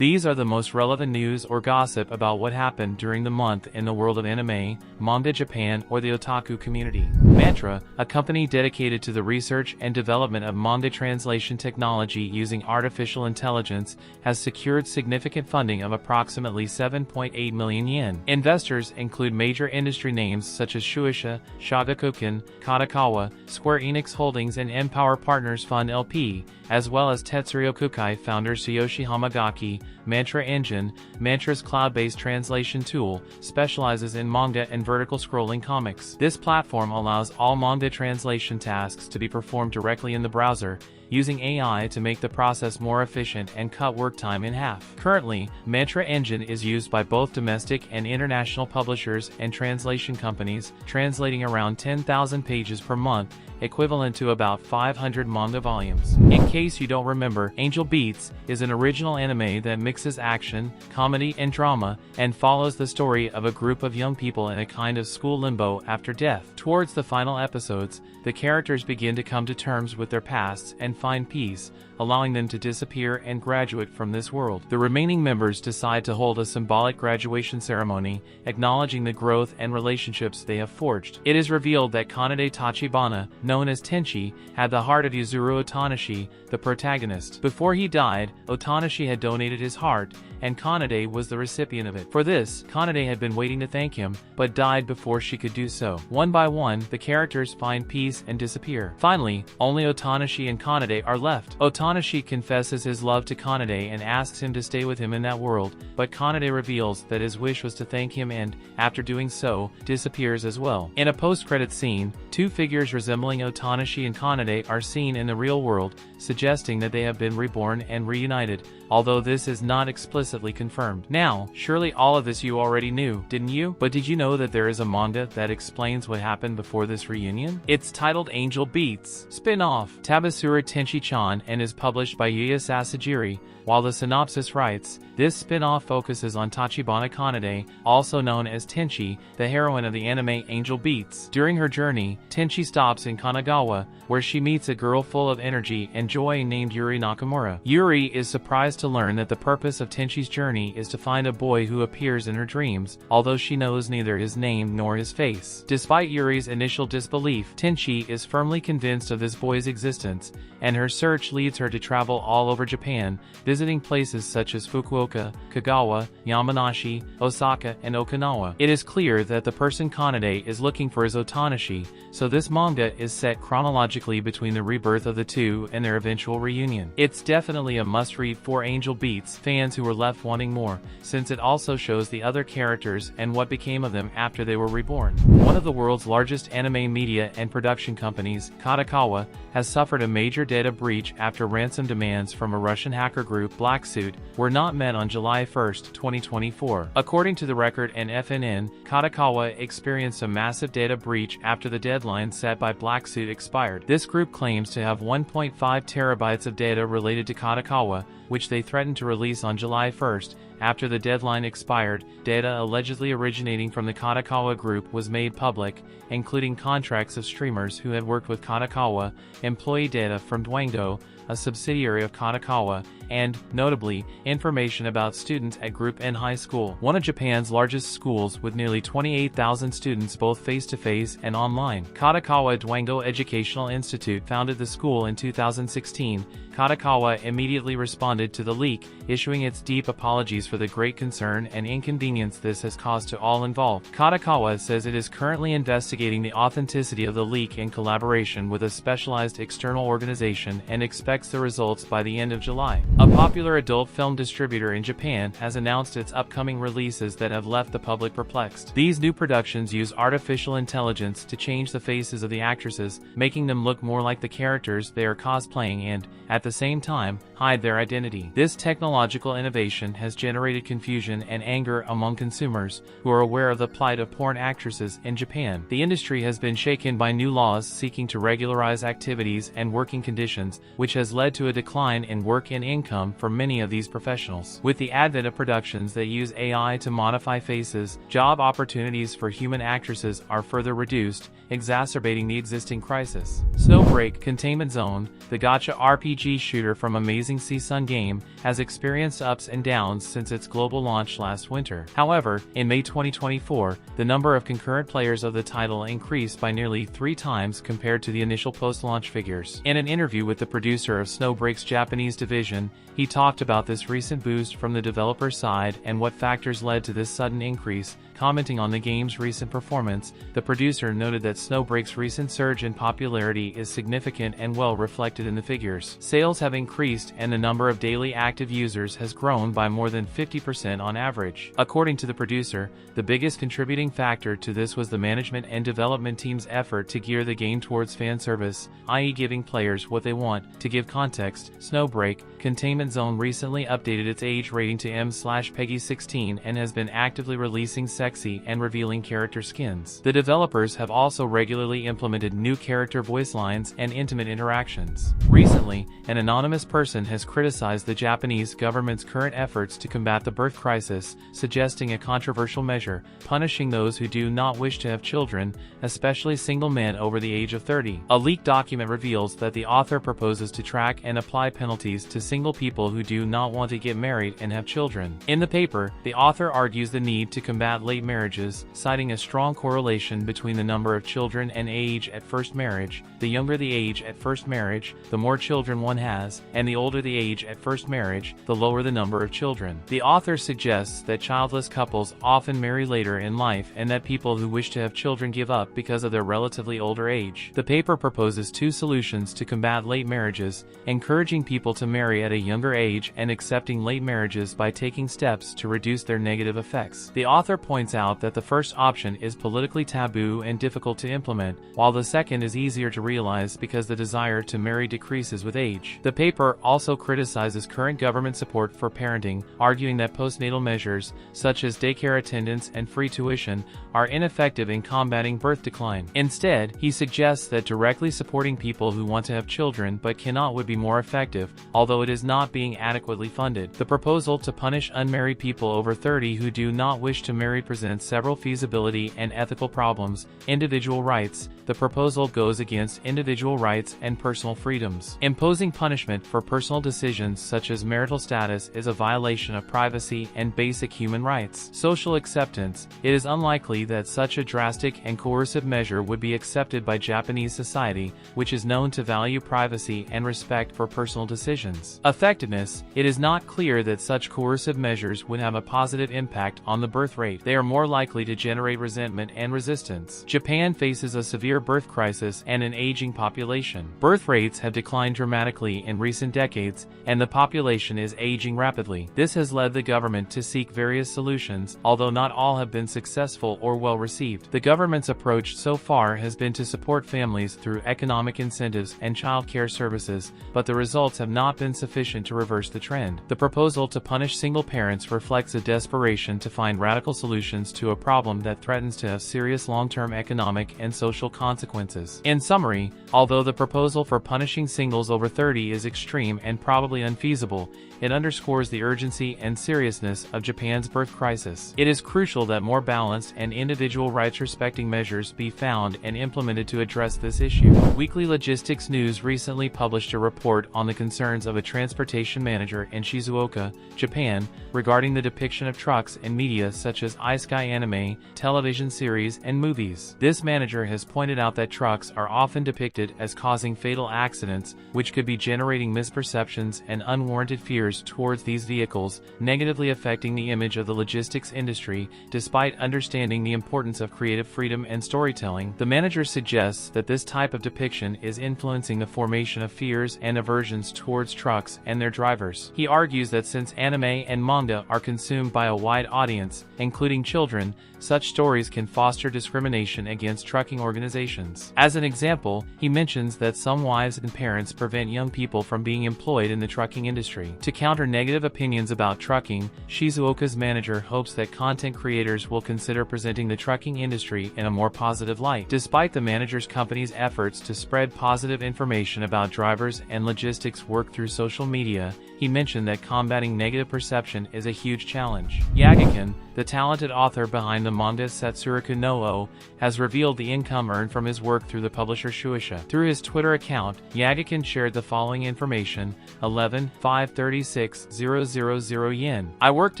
These are the most relevant news or gossip about what happened during the month in the world of anime, manga Japan, or the otaku community. Mantra, a company dedicated to the research and development of manga translation technology using artificial intelligence, has secured significant funding of approximately 7.8 million yen. Investors include major industry names such as Shueisha, Shogakukan, Kadokawa, Square Enix Holdings and Empower Partners Fund LP, as well as Tetsuya Kukai founder Tsuyoshi Hamagaki. Mantra Engine, Mantra's cloud-based translation tool, specializes in manga and vertical scrolling comics. This platform allows all manga translation tasks to be performed directly in the browser, using AI to make the process more efficient and cut work time in half. Currently, Mantra Engine is used by both domestic and international publishers and translation companies, translating around 10,000 pages per month, equivalent to about 500 manga volumes. In case you don't remember, Angel Beats is an original anime that mixes action, comedy, and drama, and follows the story of a group of young people in a kind of school limbo after death. Towards the final episodes, the characters begin to come to terms with their pasts and find peace, allowing them to disappear and graduate from this world. The remaining members decide to hold a symbolic graduation ceremony, acknowledging the growth and relationships they have forged. It is revealed that Kanade Tachibana, known as Tenchi, had the heart of Yuzuru Otanashi, the protagonist. Before he died, Otanashi had donated his heart, and Kanade was the recipient of it. For this, Kanade had been waiting to thank him, but died before she could do so. One by one, the characters find peace and disappear. Finally, only Otanashi and Kanade are left. Otanashi confesses his love to Kanade and asks him to stay with him in that world, but Kanade reveals that his wish was to thank him and, after doing so, disappears as well. In a post-credits scene, two figures resembling Otanashi and Kanade are seen in the real world, suggesting that they have been reborn and reunited, although this is not explicitly confirmed. Now, surely all of this you already knew, didn't you? But did you know that there is a manga that explains what happened before this reunion? It's titled Angel Beats Spin-off Tabasura Tenchi-chan and is published by Yuya Sasagiri. While the synopsis writes, this spin-off focuses on Tachibana Kanade, also known as Tenchi, the heroine of the anime Angel Beats. During her journey, Tenchi stops in Kanagawa, where she meets a girl full of energy and joy named Yuri Nakamura. Yuri is surprised to learn that the purpose of Tenchi's journey is to find a boy who appears in her dreams, although she knows neither his name nor his face. Despite Yuri's initial disbelief, Tenchi is firmly convinced of this boy's existence, and her search leads her to travel all over Japan, visiting places such as Fukuoka, Kagawa, Yamanashi, Osaka, and Okinawa. It is clear that the person Kanade is looking for is Otanashi, so this manga is set chronologically between the rebirth of the two and their eventual reunion. It's definitely a must-read for Angel Beats fans who were left wanting more, since it also shows the other characters and what became of them after they were reborn. One of the world's largest anime media and production companies, Kadokawa, has suffered a major data breach after ransom demands from a Russian hacker group, Black Suit, were not met on July 1, 2024. According to the record and FNN, Kadokawa experienced a massive data breach after the deadline set by Black Suit expired. This group claims to have 1.5 terabytes of data related to Kadokawa, which they threatened to release on July 1 after the deadline expired. Data allegedly originating from the Kadokawa group was made public, including contracts of streamers who had worked with Kadokawa, employee data from Dwango, a subsidiary of Kadokawa, and, notably, information about students at Group N High School, one of Japan's largest schools with nearly 28,000 students both face-to-face and online. Kadokawa Dwango Educational Institute founded the school in 2016. Kadokawa immediately responded to the leak, issuing its deep apologies for the great concern and inconvenience this has caused to all involved. Kadokawa says it is currently investigating the authenticity of the leak in collaboration with a specialized external organization and expects the results by the end of July. A popular adult film distributor in Japan has announced its upcoming releases that have left the public perplexed. These new productions use artificial intelligence to change the faces of the actresses, making them look more like the characters they are cosplaying and, at the same time, hide their identity. This technological innovation has generated confusion and anger among consumers who are aware of the plight of porn actresses in Japan. The industry has been shaken by new laws seeking to regularize activities and working conditions, which has led to a decline in work and income income for many of these professionals. With the advent of productions that use AI to modify faces, job opportunities for human actresses are further reduced, exacerbating the existing crisis. Snowbreak Containment Zone, the gacha RPG shooter from Amazing Season Game, has experienced ups and downs since its global launch last winter. However, in May 2024, the number of concurrent players of the title increased by nearly 3 times compared to the initial post-launch figures. In an interview with the producer of Snowbreak's Japanese division, he talked about this recent boost from the developer side and what factors led to this sudden increase. Commenting on the game's recent performance, the producer noted that Snowbreak's recent surge in popularity is significant and well reflected in the figures. Sales have increased and the number of daily active users has grown by more than 50% on average. According to the producer, the biggest contributing factor to this was the management and development team's effort to gear the game towards fan service, i.e. giving players what they want. To give context, Snowbreak Containment Zone recently updated its age rating to M/Peggy 16 and has been actively releasing sexy and revealing character skins. The developers have also regularly implemented new character voice lines and intimate interactions. Recently, an anonymous person has criticized the Japanese government's current efforts to combat the birth crisis, suggesting a controversial measure, punishing those who do not wish to have children, especially single men over the age of 30. A leaked document reveals that the author proposes to track and apply penalties to single people who do not want to get married and have children. In the paper, the author argues the need to combat late marriages, citing a strong correlation between the number of children and age at first marriage. The younger the age at first marriage, the more children one has, and the older the age at first marriage, the lower the number of children. The author suggests that childless couples often marry later in life and that people who wish to have children give up because of their relatively older age. The paper proposes 2 solutions to combat late marriages, encouraging people to marry at a younger age and accepting late marriages by taking steps to reduce their negative effects. The author points out that the first option is politically taboo and difficult to implement, while the second is easier to realize because the desire to marry decreases with age. The paper also criticizes current government support for parenting, arguing that postnatal measures, such as daycare attendance and free tuition, are ineffective in combating birth decline. Instead, he suggests that directly supporting people who want to have children but cannot would be more effective, although it is not being adequately funded. The proposal to punish unmarried people over 30 who do not wish to marry presents several feasibility and ethical problems. Individual rights. The proposal goes against individual rights and personal freedoms. Imposing punishment for personal decisions such as marital status is a violation of privacy and basic human rights. Social acceptance. It is unlikely that such a drastic and coercive measure would be accepted by Japanese society, which is known to value privacy and respect for personal decisions. Effectiveness. It is not clear that such coercive measures would have a positive impact on the birth rate. They are more likely to generate resentment and resistance. Japan faces a severe birth crisis and an aging population. Birth rates have declined dramatically in recent decades, and the population is aging rapidly. This has led the government to seek various solutions, although not all have been successful or well received. The government's approach so far has been to support families through economic incentives and child care services, but the results have not been sufficient to reverse the trend. The proposal to punish single parents reflects a desperation to find radical solutions to a problem that threatens to have serious long-term economic and social consequences. In summary, although the proposal for punishing singles over 30 is extreme and probably unfeasible, it underscores the urgency and seriousness of Japan's birth crisis. It is crucial that more balanced and individual rights-respecting measures be found and implemented to address this issue. Weekly Logistics News recently published a report on the concerns of a transportation manager in Shizuoka, Japan, regarding the depiction of trucks in media such as isekai anime, television series, and movies. This manager has pointed out that trucks are often depicted as causing fatal accidents, which could be generating misperceptions and unwarranted fears towards these vehicles, negatively affecting the image of the logistics industry. Despite understanding the importance of creative freedom and storytelling, the manager suggests that this type of depiction is influencing the formation of fears and aversions towards trucks and their drivers. He argues that since anime and manga are consumed by a wide audience, including children, such stories can foster discrimination against trucking organizations. As an example, he mentions that some wives and parents prevent young people from being employed in the trucking industry. To counter negative opinions about trucking, Shizuoka's manager hopes that content creators will consider presenting the trucking industry in a more positive light. Despite the manager's company's efforts to spread positive information about drivers and logistics work through social media, he mentioned that combating negative perception is a huge challenge. Yagakin, the talented author behind the manga Satsuruku no O, has revealed the income earned from his work through the publisher Shueisha. Through his Twitter account, Yagakin shared the following information: 11,536,000 yen. I worked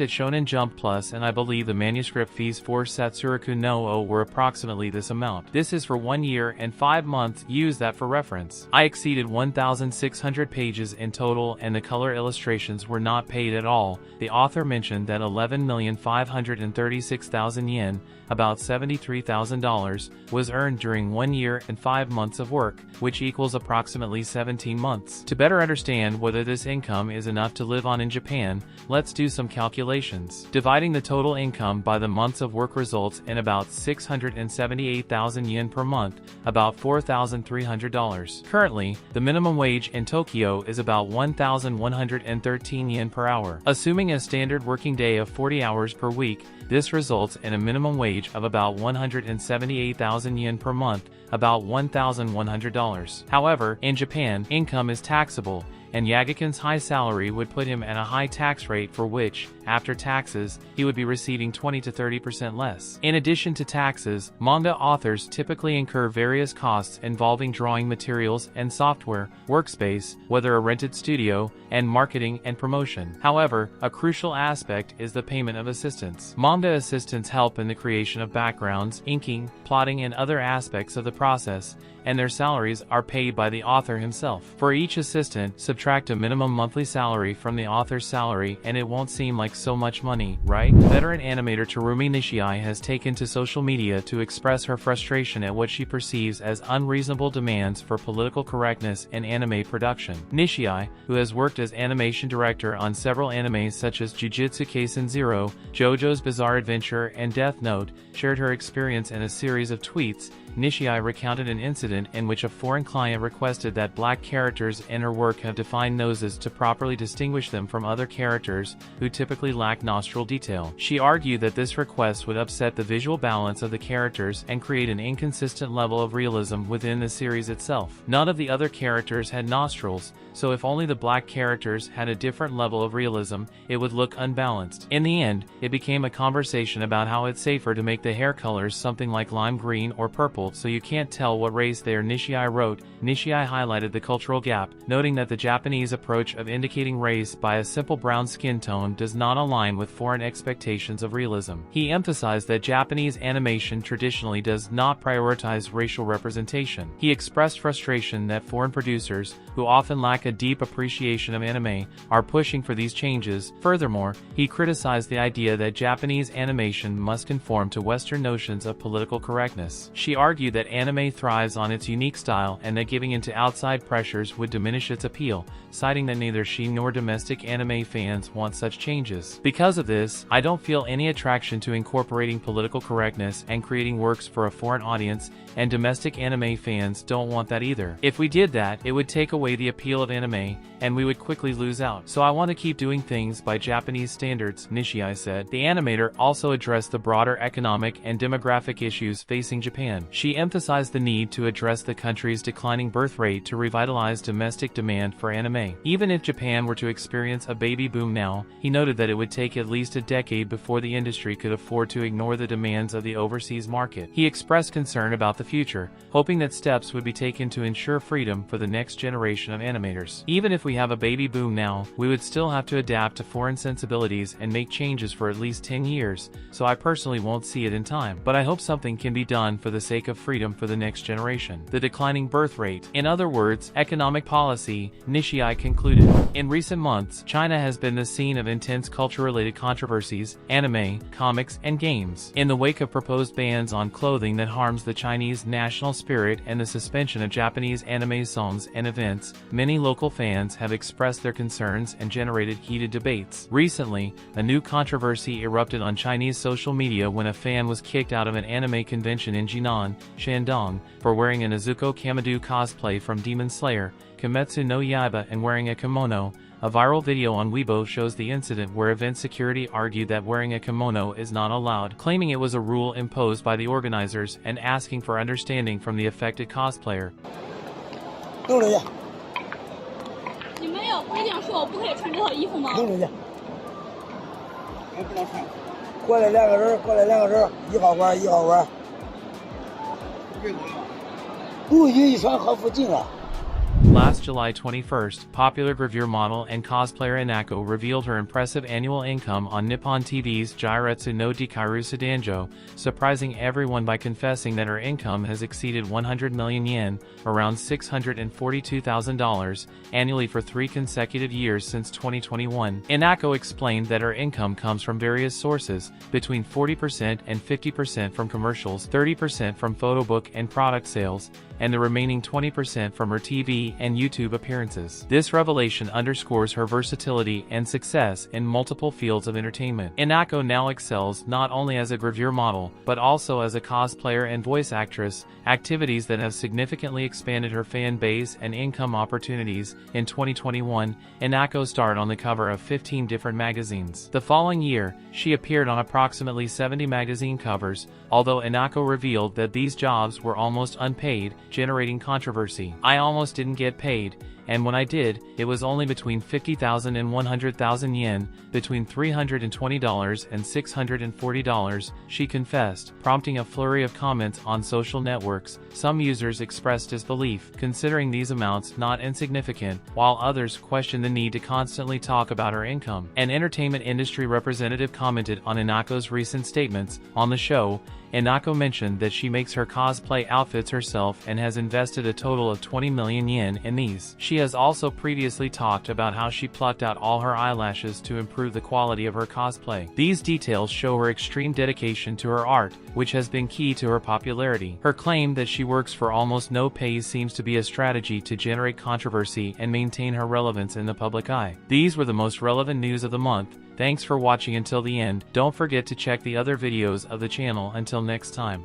at Shonen Jump Plus and I believe the manuscript fees for Satsuruku no O were approximately this amount. This is for 1 year and 5 months, use that for reference. I exceeded 1,600 pages in total and the color illustrations were not paid at all. The author mentioned that 11,536,000 yen, about $73,000, was earned during 1 year and 5 months of work, which equals approximately 17 months. To better understand whether this income is enough to live on in Japan, let's do some calculations. Dividing the total income by the months of work results in about 678,000 yen per month, about $4,300. Currently, the minimum wage in Tokyo is about 1,113 yen per hour. Assuming a standard working day of 40 hours per week, this results in a minimum wage of about 178,000 yen per month, about $1,100. However, in Japan, income is taxable, and Yagakin's high salary would put him at a high tax rate for which, after taxes, he would be receiving 20 to 30% less. In addition to taxes, manga authors typically incur various costs involving drawing materials and software, workspace, whether a rented studio, and marketing and promotion. However, a crucial aspect is the payment of assistants. Manga assistants help in the creation of backgrounds, inking, plotting and other aspects of the process, and their salaries are paid by the author himself. For each assistant, subtract a minimum monthly salary from the author's salary and it won't seem like so much money, right? Veteran animator Terumi Nishii has taken to social media to express her frustration at what she perceives as unreasonable demands for political correctness in anime production. Nishii, who has worked as animation director on several animes such as Jujutsu Kaisen 0, JoJo's Bizarre Adventure, and Death Note, shared her experience in a series of tweets. Nishii recounted an incident in which a foreign client requested that black characters in her work have defined noses to properly distinguish them from other characters who typically lack nostril detail. She argued that this request would upset the visual balance of the characters and create an inconsistent level of realism within the series itself. None of the other characters had nostrils, so if only the black characters had a different level of realism, it would look unbalanced. In the end, it became a conversation about how it's safer to make the hair colors something like lime green or purple so you can't tell what race they are. Nishii wrote. Nishii highlighted the cultural gap, noting that the Japanese approach of indicating race by a simple brown skin tone does not align with foreign expectations of realism. He emphasized that Japanese animation traditionally does not prioritize racial representation. He expressed frustration that foreign producers, who often lack a deep appreciation of anime, are pushing for these changes. Furthermore, he criticized the idea that Japanese animation must conform to Western notions of political correctness. She argued that anime thrives on its unique style and that giving in to outside pressures would diminish its appeal, citing that neither she nor domestic anime fans want such changes. Because of this, I don't feel any attraction to incorporating political correctness and creating works for a foreign audience, and domestic anime fans don't want that either. If we did that, it would take away the appeal of anime, and we would quickly lose out. So I want to keep doing things by Japanese standards, Nishii said. The animator also addressed the broader economic and demographic issues facing Japan. She emphasized the need to address the country's declining birth rate to revitalize domestic demand for anime. Even if Japan were to experience a baby boom now, he noted that it would take at least a decade before the industry could afford to ignore the demands of the overseas market. He expressed concern about the future, hoping that steps would be taken to ensure freedom for the next generation of animators. Even if we have a baby boom now, we would still have to adapt to foreign sensibilities and make changes for at least 10 years, so I personally won't see it in time. But I hope something can be done for the sake of of freedom for the next generation. The declining birth rate. In other words, economic policy, Nishii concluded. In recent months, China has been the scene of intense culture-related controversies, anime, comics, and games. In the wake of proposed bans on clothing that harms the Chinese national spirit and the suspension of Japanese anime songs and events, many local fans have expressed their concerns and generated heated debates. Recently, a new controversy erupted on Chinese social media when a fan was kicked out of an anime convention in Jinan, Shandong, for wearing an Izuku Kamado cosplay from Demon Slayer, Kimetsu no Yaiba, and wearing a kimono. A viral video on Weibo shows the incident where event security argued that wearing a kimono is not allowed, claiming it was a rule imposed by the organizers and asking for understanding from the affected cosplayer. 弄出去。你没有规定说我不可以穿这套衣服吗？弄出去。我不能穿。过来两个人，过来两个人，1号馆，1号馆。不允许穿和服进啊。 Last July 21st, popular gravure model and cosplayer Enaco revealed her impressive annual income on Nippon TV's Jairetsu no Dikairu Sudanjo, surprising everyone by confessing that her income has exceeded 100 million yen, around $642,000, annually for 3 consecutive years since 2021. Enaco explained that her income comes from various sources, between 40% and 50% from commercials, 30% from photobook and product sales, and the remaining 20% from her TV and YouTube appearances. This revelation underscores her versatility and success in multiple fields of entertainment. Enaco now excels not only as a gravure model, but also as a cosplayer and voice actress, activities that have significantly expanded her fan base and income opportunities. In 2021, Enaco starred on the cover of 15 different magazines. The following year, she appeared on approximately 70 magazine covers, although Enaco revealed that these jobs were almost unpaid, generating controversy. "I almost didn't get paid, and when I did, it was only between 50,000 and 100,000 yen, between $320 and $640, she confessed, prompting a flurry of comments on social networks. Some users expressed disbelief, considering these amounts not insignificant, while others questioned the need to constantly talk about her income. An entertainment industry representative commented on Enaco's recent statements. On the show, Enaco mentioned that she makes her cosplay outfits herself and has invested a total of 20 million yen in these. She has also previously talked about how she plucked out all her eyelashes to improve the quality of her cosplay. These details show her extreme dedication to her art, which has been key to her popularity. Her claim that she works for almost no pay seems to be a strategy to generate controversy and maintain her relevance in the public eye. These were the most relevant news of the month. Thanks for watching until the end. Don't forget to check the other videos of the channel. Until next time.